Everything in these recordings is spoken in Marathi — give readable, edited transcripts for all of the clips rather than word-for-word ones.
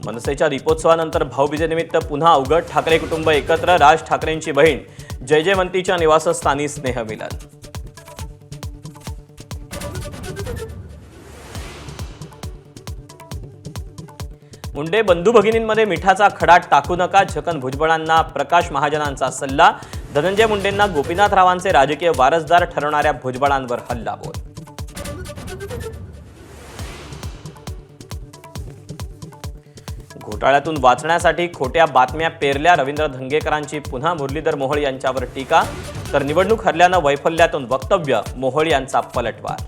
मनसेच्या दीपोत्सवानंतर भाऊबीजेनिमित्त पुन्हा अवघड ठाकरे कुटुंब एकत्र, राज ठाकरेंची बहीण जयजयवंतीच्या निवासस्थानी स्नेहमिलन। मुंडे बंधू भगिनींमध्ये मिठाचा खडा टाकू नका, छगन भुजबळांना प्रकाश महाजनांचा सल्ला। धनंजय मुंडेंना गोपीनाथरावांचे राजकीय वारसदार ठरवणाऱ्या भुजबळांवर हल्लाबोल। घोटाळ्यातून वाचण्यासाठी खोट्या बातम्या पेरल्या, रवींद्र धंगेकरांची पुन्हा मुरलीधर मोहोळ यांच्यावर टीका। तर निवडणूक हरल्यानं वैफल्यातून वक्तव्य, मोहोळ यांचा पलटवार।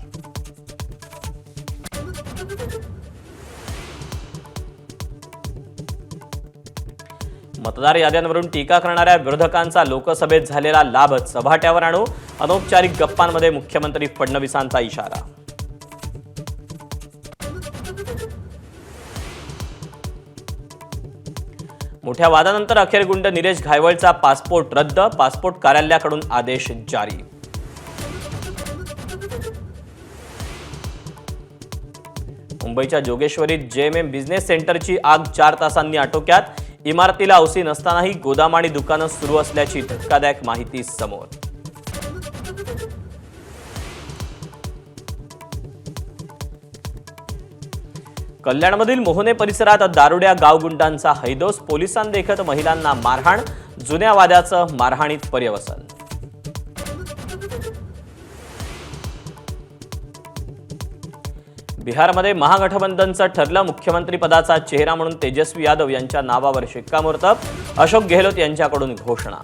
मतदार याद्यांवरून टीका करणाऱ्या विरोधकांचा लोकसभेत झालेला लाभ चव्हाट्यावर आणू, अनौपचारिक गप्पांमध्ये मुख्यमंत्री फडणवीसांचा इशारा। मोठ्या वादानंतर अखेर गुंड निलेश घायवळचा पासपोर्ट रद्द, पासपोर्ट कार्यालयाकडून आदेश जारी। मुंबईच्या जोगेश्वरीत जेएमएम बिझनेस सेंटरची आग 4 तासांनी आटोक्यात, इमारतीला औसी नसतानाही गोदाम आणि दुकानं सुरू असल्याची धक्कादायक माहिती समोर। कल्याणमधील मोहने परिसरात दारुड्या गावगुंडांचा हैदोस, पोलिसांदेखत महिलांना मारहाण, जुन्या वाद्याचं मारहाणीत पर्यवसन। बिहारमध्ये महागठबंधनचं ठरलं, मुख्यमंत्री पदाचा चेहरा म्हणून तेजस्वी यादव यांच्या नावावर शिक्कामोर्तब, अशोक गेहलोत यांच्याकडून घोषणा।